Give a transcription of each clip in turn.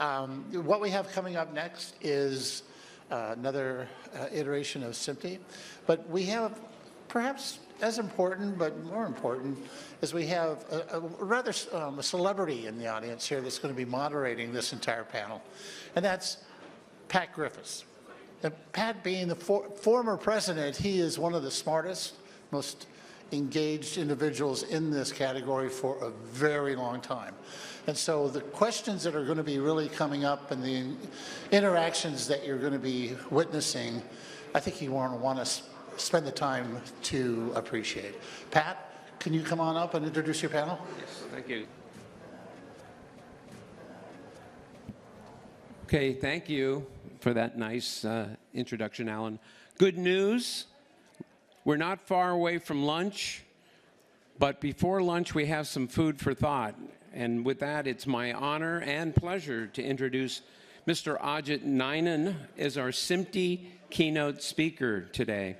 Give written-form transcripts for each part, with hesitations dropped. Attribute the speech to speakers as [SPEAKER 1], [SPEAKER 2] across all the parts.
[SPEAKER 1] What we have coming up next is another iteration of SMPTE, but we have perhaps as important, but more important, is we have a celebrity in the audience here that's going to be moderating this entire panel, and that's Pat Griffis. Pat being the former president, he is one of the smartest, most engaged individuals in this category for a very long time. And so the questions that are going to be really coming up and the interactions that you're going to be witnessing, I think you want to spend the time to appreciate. Pat, can you come on up and introduce your panel?
[SPEAKER 2] Yes, thank you. Okay, thank you for that nice introduction, Alan. Good news, we're not far away from lunch, but before lunch we have some food for thought. And with that, it's my honor and pleasure to introduce Mr. Ajit Ninan as our SMPTE Keynote speaker today.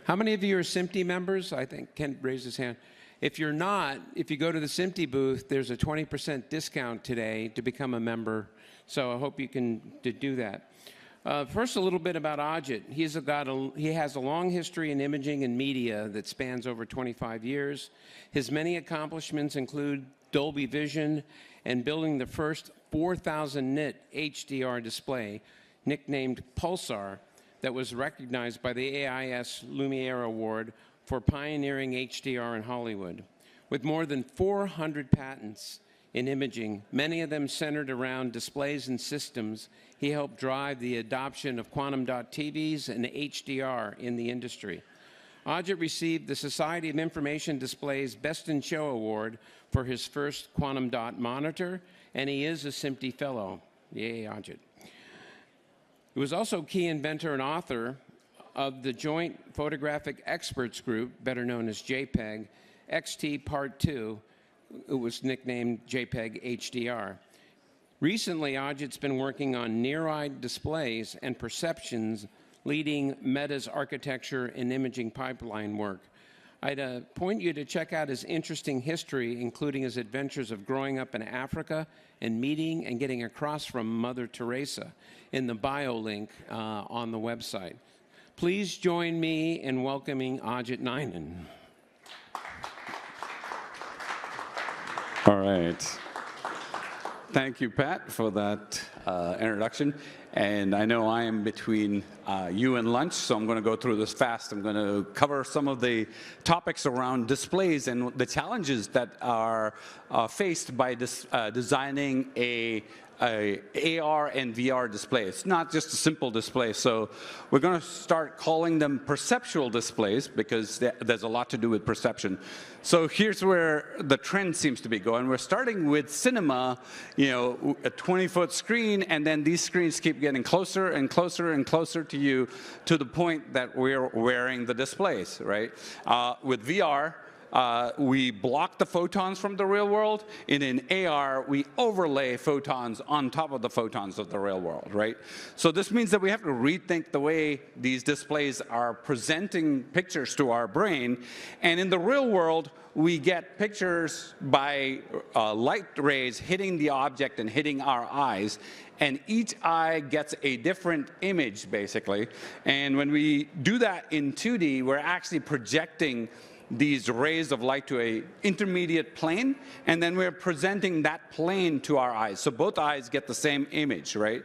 [SPEAKER 2] How many of you are SMPTE members? I think Ken raised his hand. If you're not, if you go to the SMPTE booth, there's a 20% discount today to become a member. So I hope you can do that. First, a little bit about Ajit. He has a long history in imaging and media that spans over 25 years. His many accomplishments include Dolby Vision and building the first 4,000 nit HDR display, nicknamed Pulsar, that was recognized by the AIS Lumiere Award for pioneering HDR in Hollywood. With more than 400 patents in imaging, many of them centered around displays and systems, he helped drive the adoption of quantum dot TVs and HDR in the industry. Ajit received the Society of Information Display's Best in Show Award for his first quantum dot monitor, and he is a SMPTE Fellow. Yay, Ajit. He was also key inventor and author of the Joint Photographic Experts Group, better known as JPEG, XT Part 2. It was nicknamed JPEG HDR. Recently, Ajit's been working on near-eye displays and perceptions, leading Meta's architecture and imaging pipeline work. I'd point you to check out his interesting history, including his adventures of growing up in Africa and meeting and getting across from Mother Teresa in the bio link on the website. Please join me in welcoming Ajit Ninan.
[SPEAKER 3] All right. Thank you, Pat, for that introduction. And I know I am between you and lunch, so I'm going to go through this fast. I'm going to cover some of the topics around displays and the challenges that are faced by designing a AR and VR display. It's not just a simple display. So we're going to start calling them perceptual displays because there's a lot to do with perception. So here's where the trend seems to be going. We're starting with cinema, you know, a 20-foot screen, and then these screens keep getting closer and closer and closer to you to the point that we're wearing the displays, right? With VR, we block the photons from the real world, and in AR, we overlay photons on top of the photons of the real world, right? So this means that we have to rethink the way these displays are presenting pictures to our brain, and in the real world, we get pictures by light rays hitting the object and hitting our eyes, and each eye gets a different image, basically. And when we do that in 2D, we're actually projecting these rays of light to an intermediate plane, and then we're presenting that plane to our eyes. So both eyes get the same image, right?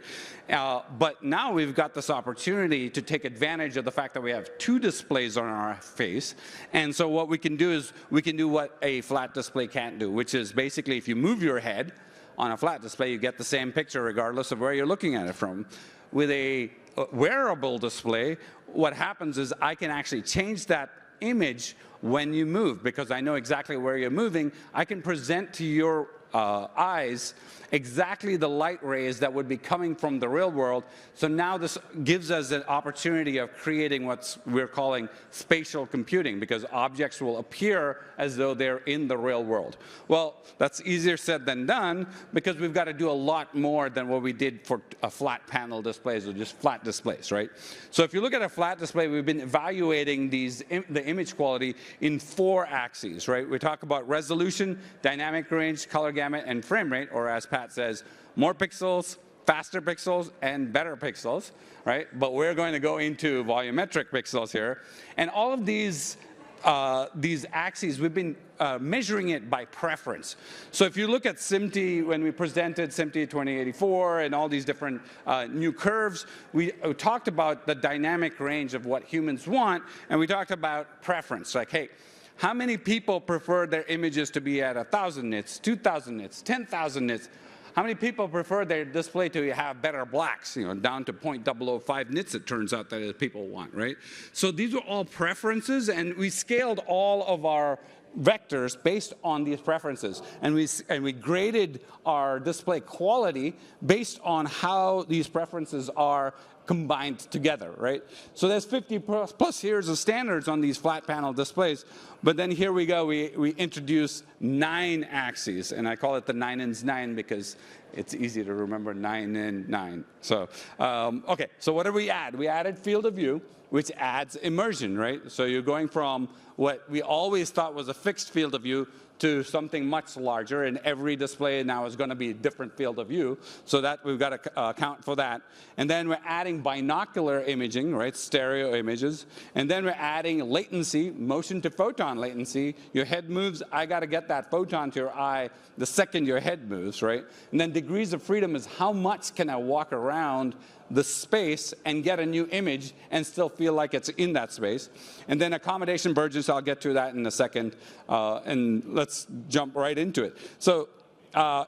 [SPEAKER 3] But now we've got this opportunity to take advantage of the fact that we have two displays on our face. And so what we can do is we can do what a flat display can't do, which is basically if you move your head on a flat display, you get the same picture regardless of where you're looking at it from. With a wearable display, what happens is I can actually change that image when you move, because I know exactly where you're moving. I can present to your eyes exactly the light rays that would be coming from the real world. So now this gives us an opportunity of creating what we're calling spatial computing, because objects will appear as though they're in the real world. Well, that's easier said than done, because we've got to do a lot more than what we did for flat panel displays or just flat displays, right? So if you look at a flat display, we've been evaluating the image quality in 4 axes, right? We talk about resolution, dynamic range, color gamut, and frame rate, or as Pat says, more pixels, faster pixels and better pixels, right? But we're going to go into volumetric pixels here. And all of these axes, we've been measuring it by preference. So if you look at SMPTE, when we presented SMPTE 2084 and all these different new curves, we talked about the dynamic range of what humans want, and we talked about preference, like, hey, how many people prefer their images to be at 1,000 nits, 2,000 nits, 10,000 nits? How many people prefer their display to have better blacks, down to 0.005 nits, it turns out that people want, right? So these are all preferences, and we scaled all of our vectors based on these preferences. And we graded our display quality based on how these preferences are combined together, right? So there's 50 plus years of standards on these flat panel displays, but then here we go, we introduce 9 axes, and I call it the 9 and 9 because it's easy to remember 9 and 9. So, okay, so what did we add? We added field of view, which adds immersion, right? So you're going from what we always thought was a fixed field of view to something much larger, and every display now is going to be a different field of view, so that we've got to account for that. And then we're adding binocular imaging, right, stereo images, and then we're adding latency, motion to photon latency. Your head moves, I got to get that photon to your eye the second your head moves, right? And then degrees of freedom is how much can I walk around the space and get a new image and still feel like it's in that space. And then accommodation Vergence, I'll get to that in a second, and let's jump right into it. So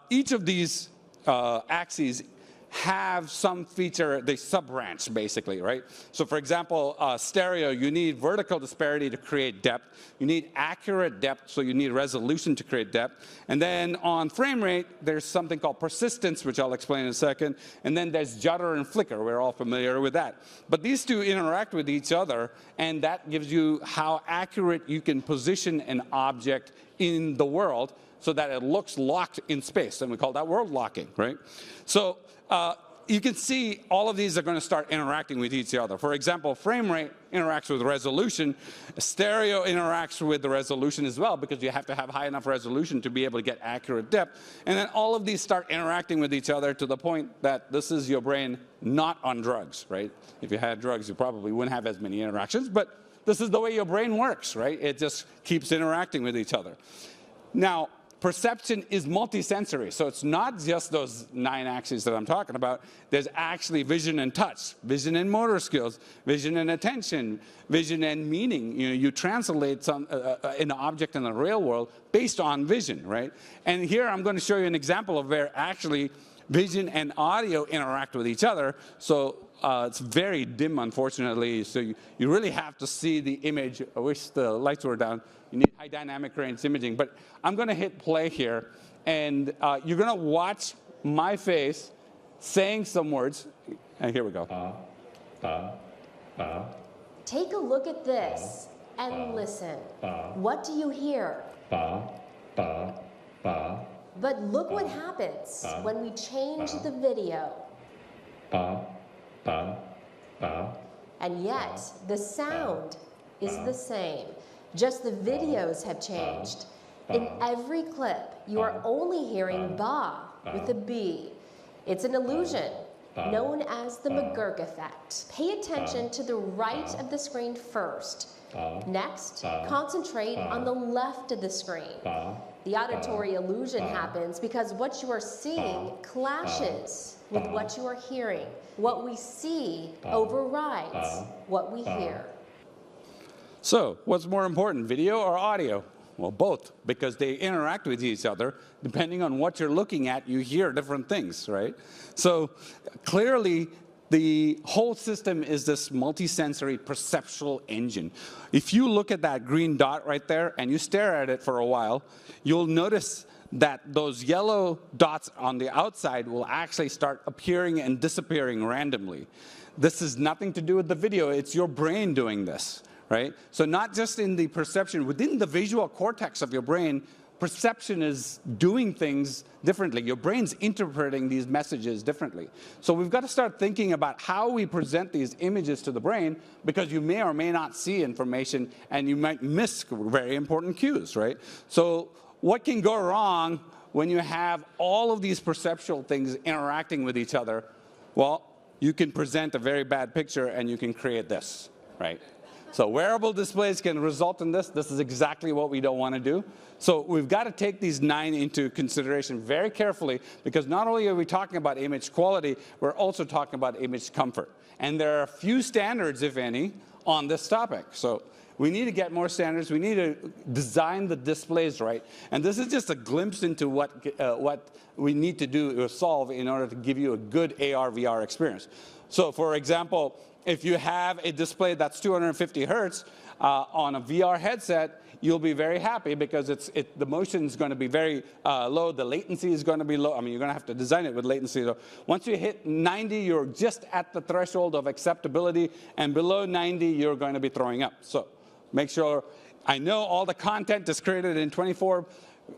[SPEAKER 3] each of these axes have some feature, they sub-branch basically, right? So for example, stereo, you need vertical disparity to create depth. You need accurate depth, so you need resolution to create depth. And then on frame rate, there's something called persistence, which I'll explain in a second. And then there's judder and flicker. We're all familiar with that. But these two interact with each other, and that gives you how accurate you can position an object in the world so that it looks locked in space, and we call that world locking, right? So you can see all of these are going to start interacting with each other. For example, frame rate interacts with resolution. Stereo interacts with the resolution as well, because you have to have high enough resolution to be able to get accurate depth. And then all of these start interacting with each other to the point that this is your brain not on drugs, right? If you had drugs, you probably wouldn't have as many interactions, but this is the way your brain works, right? It just keeps interacting with each other. Now, perception is multisensory, so it's not just those 9 axes that I'm talking about. There's actually vision and touch, vision and motor skills, vision and attention, vision and meaning. You translate an object in the real world based on vision, right? And here I'm going to show you an example of where actually vision and audio interact with each other. So it's very dim, unfortunately, so you really have to see the image. I wish the lights were down. You need high dynamic range imaging. But I'm going to hit play here, and you're going to watch my face saying some words. And here we go.
[SPEAKER 4] Take a look at this and listen. What do you hear? But look what happens when we change the video. And yet, the sound is the same. Just the videos have changed. In every clip, you are only hearing ba with a B. It's an illusion known as the McGurk effect. Pay attention to the right of the screen first. Next, concentrate on the left of the screen. The auditory illusion happens because what you are seeing clashes with what you are hearing. What we see overrides what we hear.
[SPEAKER 3] So, what's more important, video or audio? Well, both, because they interact with each other. Depending on what you're looking at, you hear different things, right? So, clearly, the whole system is this multisensory perceptual engine. If you look at that green dot right there and you stare at it for a while, you'll notice that those yellow dots on the outside will actually start appearing and disappearing randomly. This has nothing to do with the video, it's your brain doing this. Right? So not just in the perception, within the visual cortex of your brain, perception is doing things differently. Your brain's interpreting these messages differently. So we've got to start thinking about how we present these images to the brain, because you may or may not see information and you might miss very important cues, right? So what can go wrong when you have all of these perceptual things interacting with each other, well, you can present a very bad picture and you can create this, right? So wearable displays can result in this. This is exactly what we don't want to do. So we've got to take these 9 into consideration very carefully, because not only are we talking about image quality, we're also talking about image comfort. And there are a few standards, if any, on this topic. So we need to get more standards. We need to design the displays right. And this is just a glimpse into what we need to do or solve in order to give you a good AR, VR experience. So for example, if you have a display that's 250 hertz on a VR headset, you'll be very happy because the motion is going to be very low. The latency is going to be low. I mean, you're going to have to design it with latency. So once you hit 90, you're just at the threshold of acceptability. And below 90, you're going to be throwing up. So make sure, I know all the content is created in 24.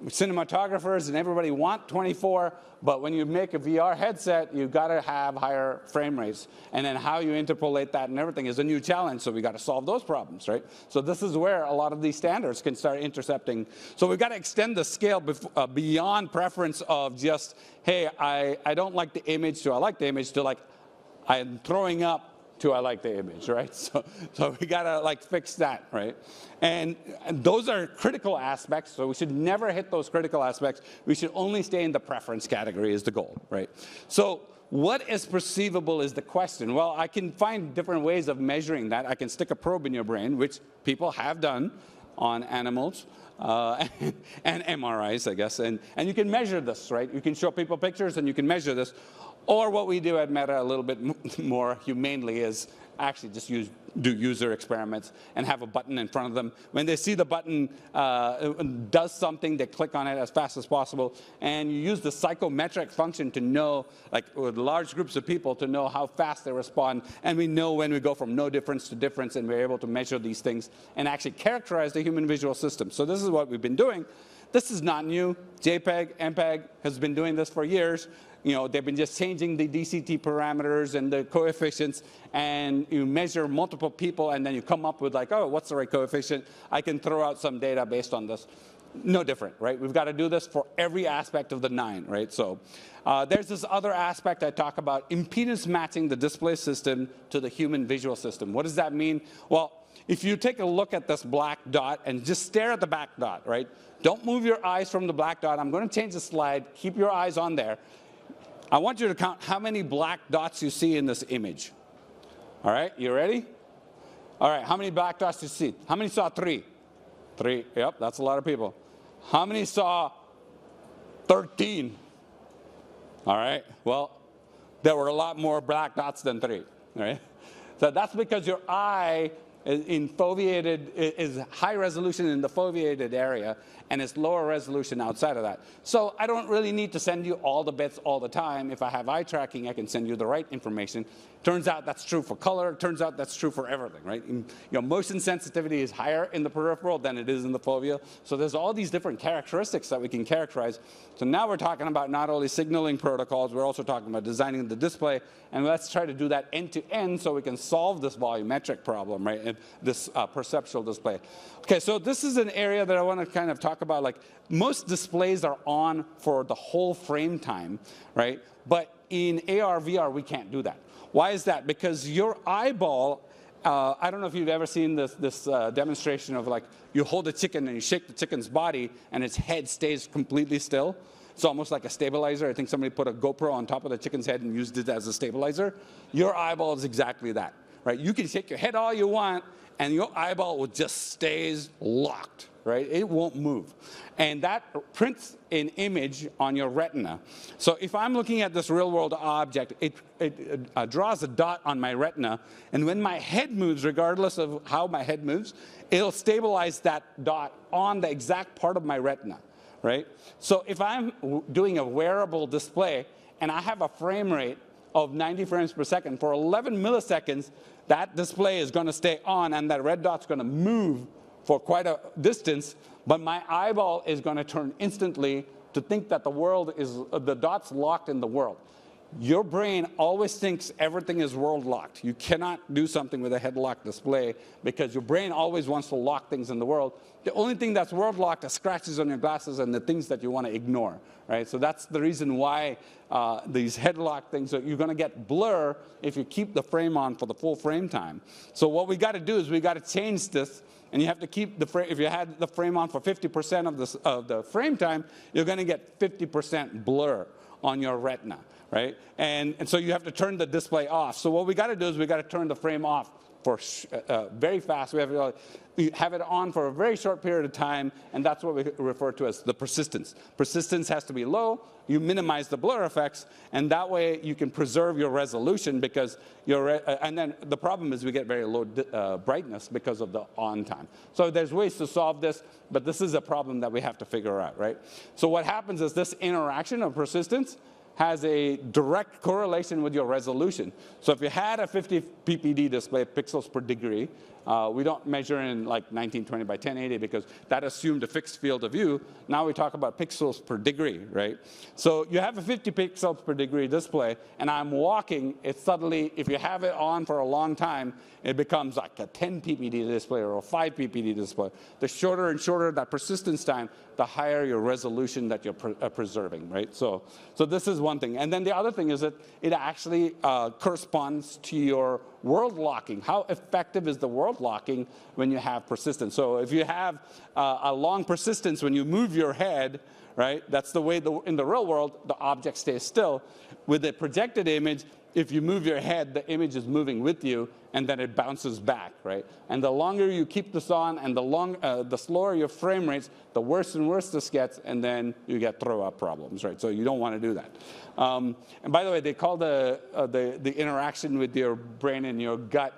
[SPEAKER 3] Cinematographers and everybody want 24, but when you make a VR headset, you've got to have higher frame rates. And then how you interpolate that and everything is a new challenge, so we've got to solve those problems, right? So this is where a lot of these standards can start intercepting. So we've got to extend the scale beyond preference of just, hey, I don't like the image, to I like the image, to like, I'm throwing up, to I like the image, right? So we gotta like fix that, right? And those are critical aspects, so we should never hit those critical aspects. We should only stay in the preference category is the goal, right? So what is perceivable is the question. Well, I can find different ways of measuring that. I can stick a probe in your brain, which people have done on animals. And MRIs, I guess, and you can measure this, right? You can show people pictures and you can measure this. Or what we do at Meta a little bit more humanely is actually just do user experiments and have a button in front of them. When they see the button does something, they click on it as fast as possible. And you use the psychometric function to know, like with large groups of people, to know how fast they respond. And we know when we go from no difference to difference, and we're able to measure these things and actually characterize the human visual system. So this is what we've been doing. This is not new. JPEG, MPEG has been doing this for years. You know, they've been just changing the DCT parameters and the coefficients, and you measure multiple people, and then you come up with like, oh, what's the right coefficient? I can throw out some data based on this. No different, right? We've got to do this for every aspect of the 9, right? So there's this other aspect I talk about, impedance matching the display system to the human visual system. What does that mean? Well, if you take a look at this black dot and just stare at the black dot, right? Don't move your eyes from the black dot. I'm going to change the slide. Keep your eyes on there. I want you to count how many black dots you see in this image. All right, you ready? All right, how many black dots do you see? How many saw 3? 3, yep, that's a lot of people. How many saw 13? All right, well, there were a lot more black dots than 3, right? So that's because your eye is high resolution in the foveated area, and it's lower resolution outside of that. So I don't really need to send you all the bits all the time. If I have eye tracking, I can send you the right information. Turns out that's true for color. Turns out that's true for everything, right? Motion sensitivity is higher in the peripheral than it is in the fovea. So there's all these different characteristics that we can characterize. So now we're talking about not only signaling protocols, we're also talking about designing the display. And let's try to do that end to end so we can solve this volumetric problem, right? And this perceptual display. Okay, so this is an area that I want to kind of talk about. Like, most displays are on for the whole frame time, right? But in AR, VR, we can't do that. Why is that? Because your eyeball, I don't know if you've ever seen this demonstration of like, you hold a chicken and you shake the chicken's body and its head stays completely still. It's almost like a stabilizer. I think somebody put a GoPro on top of the chicken's head and used it as a stabilizer. Your eyeball is exactly that, right? You can shake your head all you want, and your eyeball will just stays locked, right? It won't move. And that prints an image on your retina. So if I'm looking at this real-world object, it draws a dot on my retina, and when my head moves, regardless of how my head moves, it'll stabilize that dot on the exact part of my retina, right? So if I'm doing a wearable display, and I have a frame rate of 90 frames per second, for 11 milliseconds, that display is going to stay on, and that red dot's going to move for quite a distance, but my eyeball is going to turn instantly to think that the world is, the dot's locked in the world. your brain always thinks everything is world locked. You cannot do something with a head-locked display because your brain always wants to lock things in the world. The only thing that's world locked are scratches on your glasses and the things that you want to ignore, right? So that's the reason why these head-locked things, you're going to get blur if you keep the frame on for the full frame time. So what we got to do is we got to change this. And you have to keep the frame, if you had the frame on for 50% of the frame time, you're going to get 50% blur on your retina, right? And so you have to turn the display off. So what we got to do is we got to turn the frame off for very fast. We have it on for a very short period of time, and that's what we refer to as the persistence. Persistence has to be low. You minimize the blur effects, and that way you can preserve your resolution because and then the problem is we get very low brightness because of the on time. So there's ways to solve this, but this is a problem that we have to figure out, right? So what happens is this interaction of persistence has a direct correlation with your resolution. So if you had a 50 ppd display, pixels per degree, we don't measure in like 1920 by 1080 because that assumed a fixed field of view. Now we talk about pixels per degree, right? So you have a 50 pixels per degree display, and I'm walking, it suddenly, if you have it on for a long time, it becomes like a 10 ppd display or a 5 ppd display. The shorter and shorter that persistence time, the higher your resolution that you're preserving, right? So this is one thing. And then the other thing is that it actually corresponds to your world locking. How effective is the world locking when you have persistence? So if you have a long persistence when you move your head, right, that's the way in the real world, the object stays still. With a projected image, if you move your head, the image is moving with you, and then it bounces back, right? And the longer you keep this on, and the slower your frame rates, the worse and worse this gets, and then you get throw-up problems, right? So you don't want to do that. And by the way, they call the interaction with your brain and your gut,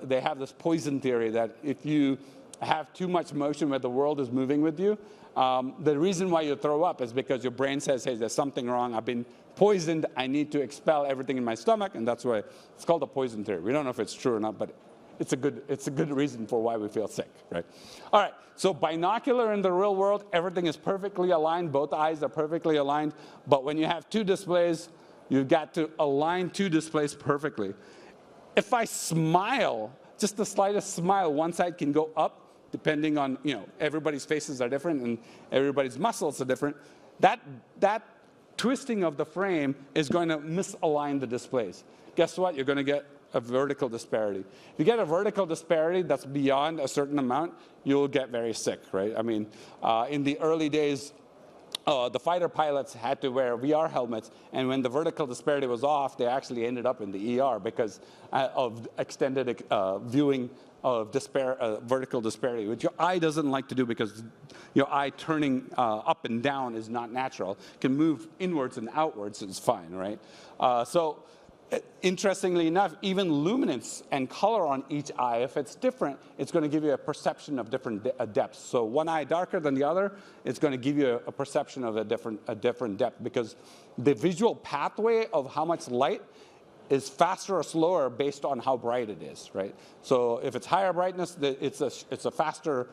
[SPEAKER 3] they have this poison theory that if you have too much motion where the world is moving with you, the reason why you throw up is because your brain says, hey, there's something wrong. I've been poisoned. I need to expel everything in my stomach, and that's why it's called a poison theory. We don't know if it's true or not, but it's a good reason for why we feel sick, right? All right, so binocular in the real world, everything is perfectly aligned. Both eyes are perfectly aligned, but when you have two displays, you've got to align two displays perfectly. If I smile, just the slightest smile, one side can go up, depending on, everybody's faces are different and everybody's muscles are different. That twisting of the frame is going to misalign the displays. Guess what? You're going to get a vertical disparity. If you get a vertical disparity that's beyond a certain amount, you'll get very sick, right? I mean, in the early days, the fighter pilots had to wear VR helmets, and when the vertical disparity was off, they actually ended up in the ER because of extended viewing of vertical disparity, which your eye doesn't like to do because your eye turning up and down is not natural. It can move inwards and outwards, it's fine, right? So interestingly enough, even luminance and color on each eye, if it's different, it's going to give you a perception of different depths. So one eye darker than the other, it's going to give you a perception of a different depth because the visual pathway of how much light is faster or slower based on how bright it is, right? So if it's higher brightness, it's a faster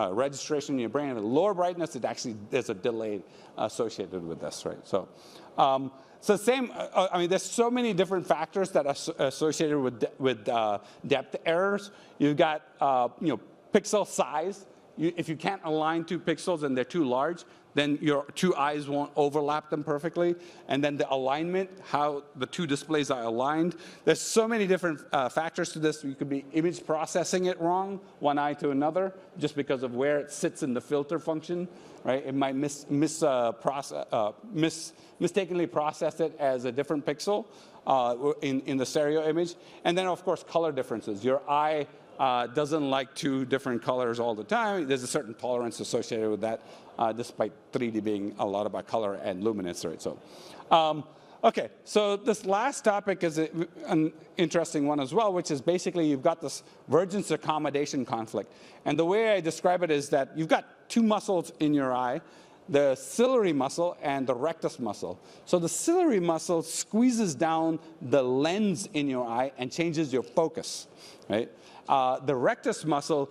[SPEAKER 3] registration in your brain. At lower brightness, it actually there's a delay associated with this, right? So, so same. I mean, there's so many different factors that are associated with depth errors. You've got pixel size. If you can't align two pixels and they're too large, then your two eyes won't overlap them perfectly. And then the alignment, how the two displays are aligned. There's so many different factors to this. You could be image processing it wrong, one eye to another, just because of where it sits in the filter function, right? It might mistakenly process it as a different pixel in the stereo image. And then, of course, color differences. Your eye doesn't like two different colors all the time. There's a certain tolerance associated with that, despite 3D being a lot about color and luminance, right? So, okay, so this last topic is an interesting one as well, which is basically you've got this Vergence accommodation conflict. And the way I describe it is that you've got two muscles in your eye, the ciliary muscle and the rectus muscle. So the ciliary muscle squeezes down the lens in your eye and changes your focus, right? The rectus muscle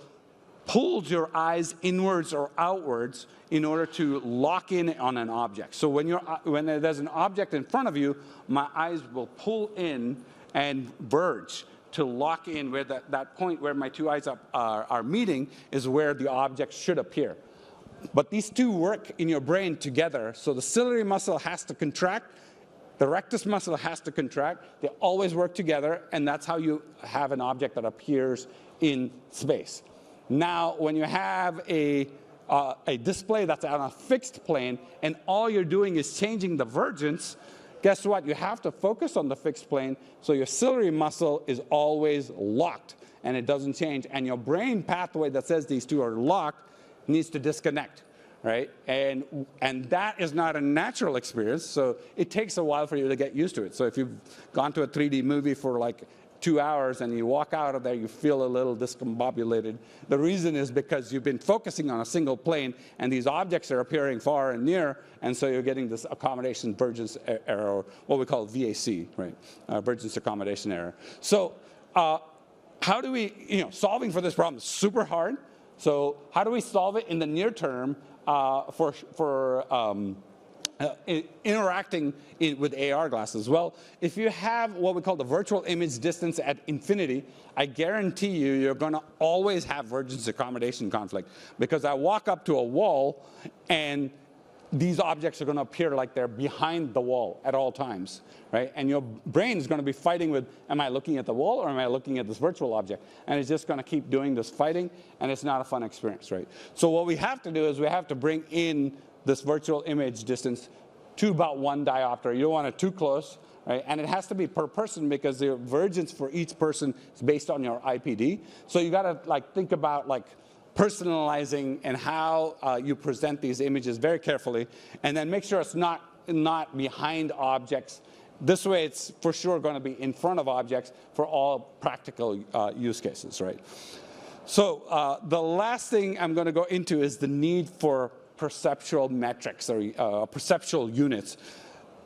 [SPEAKER 3] pulls your eyes inwards or outwards in order to lock in on an object. So when there's an object in front of you, my eyes will pull in and verge to lock in where that point where my two eyes are meeting is where the object should appear. But these two work in your brain together, so the ciliary muscle has to contract, the rectus muscle has to contract, they always work together, and that's how you have an object that appears in space. Now, when you have a display that's on a fixed plane, and all you're doing is changing the vergence, guess what? You have to focus on the fixed plane, so your ciliary muscle is always locked, and it doesn't change. And your brain pathway that says these two are locked needs to disconnect, right? And that is not a natural experience, so it takes a while for you to get used to it. So if you've gone to a 3D movie for like 2 hours and you walk out of there, you feel a little discombobulated. The reason is because you've been focusing on a single plane, and these objects are appearing far and near, and so you're getting this accommodation vergence error, or what we call VAC, right? Vergence accommodation error. So how do we, solving for this problem is super hard. So how do we solve it in the near term interacting with AR glasses? Well, if you have what we call the virtual image distance at infinity, I guarantee you're going to always have vergence accommodation conflict, because I walk up to a wall and these objects are going to appear like they're behind the wall at all times, right? And your brain is going to be fighting with, am I looking at the wall or am I looking at this virtual object? And it's just going to keep doing this fighting, and it's not a fun experience, right? So what we have to do is we have to bring in this virtual image distance to about 1 diopter. You don't want it too close, right? And it has to be per person, because the vergence for each person is based on your IPD. So you got to think about personalizing and how you present these images very carefully, and then make sure it's not behind objects. This way, it's for sure going to be in front of objects for all practical use cases, right? So the last thing I'm going to go into is the need for perceptual metrics, or perceptual units.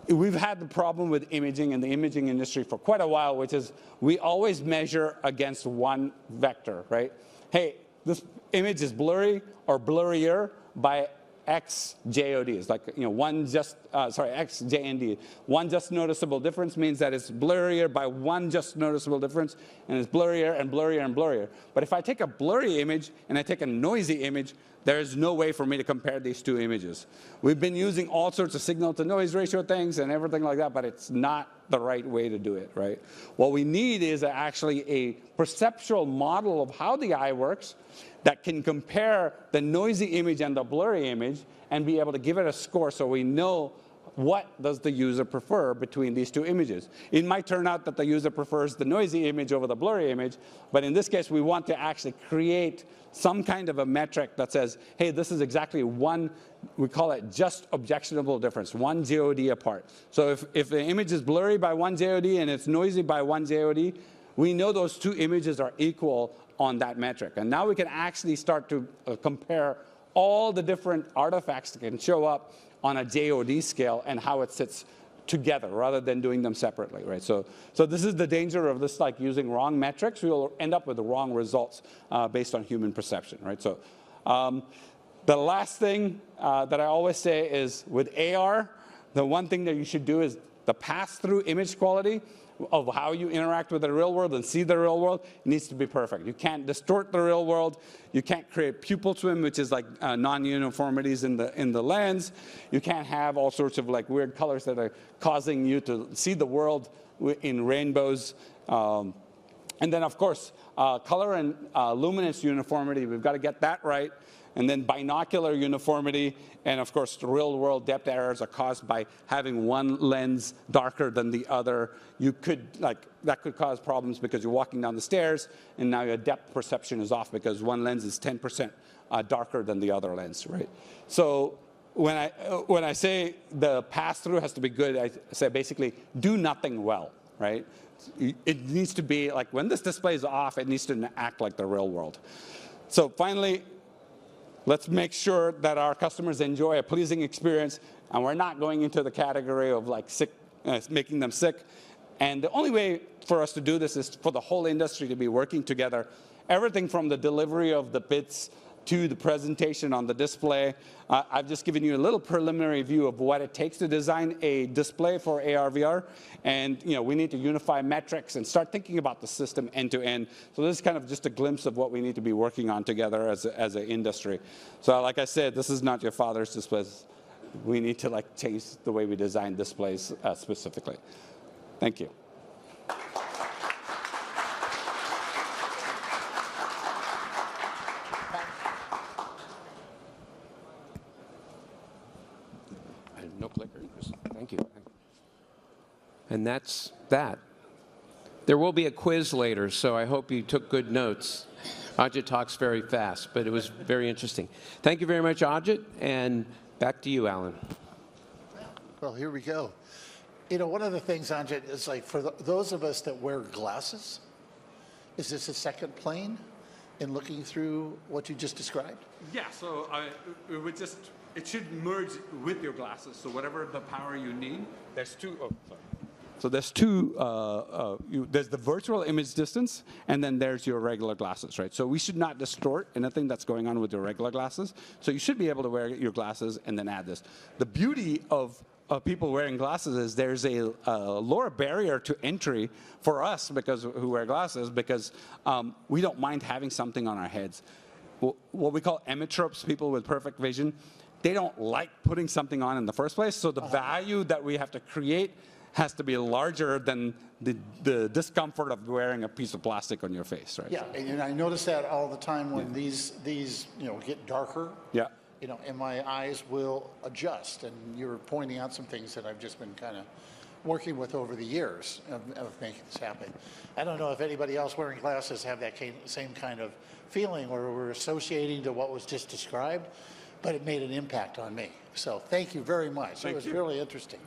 [SPEAKER 3] We've had the problem with imaging in the imaging industry for quite a while, which is we always measure against one vector, right? Hey, this image is blurry or blurrier by X JOD. It's like, X JND. One just noticeable difference means that it's blurrier by one just noticeable difference, and it's blurrier and blurrier and blurrier. But if I take a blurry image and I take a noisy image, there is no way for me to compare these two images. We've been using all sorts of signal-to-noise ratio things and everything like that, but it's not the right way to do it, right? What we need is actually a perceptual model of how the eye works that can compare the noisy image and the blurry image and be able to give it a score, so we know what does the user prefer between these two images. It might turn out that the user prefers the noisy image over the blurry image, but in this case, we want to actually create some kind of a metric that says, hey, this is exactly one, we call it just objectionable difference, 1 JOD apart. So if the image is blurry by 1 JOD and it's noisy by 1 JOD, we know those two images are equal on that metric. And now we can actually start to compare all the different artifacts that can show up on a JOD scale and how it sits together rather than doing them separately, right? So this is the danger of this, using wrong metrics. We'll end up with the wrong results based on human perception, right? So the last thing that I always say is with AR, the one thing that you should do is the pass-through image quality of how you interact with the real world and see the real world needs to be perfect. You can't distort the real world. You can't create pupil swim, which is non-uniformities in the lens. You can't have all sorts of weird colors that are causing you to see the world in rainbows. And then, of course, color and luminance uniformity, we've got to get that right. And then binocular uniformity, and of course, the real-world depth errors are caused by having one lens darker than the other. You could, that could cause problems because you're walking down the stairs, and now your depth perception is off because one lens is 10% darker than the other lens, right? So when I say the pass-through has to be good, I say basically do nothing well, right? It needs to be when this display is off, it needs to act like the real world. So finally, let's make sure that our customers enjoy a pleasing experience, and we're not going into the category of sick, making them sick. And the only way for us to do this is for the whole industry to be working together. Everything from the delivery of the bits to the presentation on the display. I've just given you a little preliminary view of what it takes to design a display for AR/VR. And we need to unify metrics and start thinking about the system end to end. So this is kind of just a glimpse of what we need to be working on together as an industry. So like I said, this is not your father's displays. We need to change the way we design displays specifically. Thank you.
[SPEAKER 2] No clickers. Thank you. And that's that. There will be a quiz later, so I hope you took good notes. Ajit talks very fast, but it was very interesting. Thank you very much, Ajit, and back to you, Alan.
[SPEAKER 1] Well, here we go. One of the things, Ajit, is for those of us that wear glasses, is this a second plane in looking through what you just described?
[SPEAKER 3] Yeah, so it should merge with your glasses. So whatever the power you need, there's two. Oh, sorry. So there's two. There's the virtual image distance, and then there's your regular glasses, right? So we should not distort anything that's going on with your regular glasses. So you should be able to wear your glasses and then add this. The beauty of people wearing glasses is there's a lower barrier to entry for us who wear glasses because we don't mind having something on our heads. What we call emmetropes, people with perfect vision, they don't like putting something on in the first place. So the value that we have to create has to be larger than the discomfort of wearing a piece of plastic on your face, right?
[SPEAKER 1] Yeah, and I notice that all the time when these get darker.
[SPEAKER 3] Yeah.
[SPEAKER 1] And my eyes will adjust. And you were pointing out some things that I've just been kind of working with over the years of making this happen. I don't know if anybody else wearing glasses have that same kind of feeling where we're associating to what was just described, but it made an impact on me. So thank you very much. It was really interesting.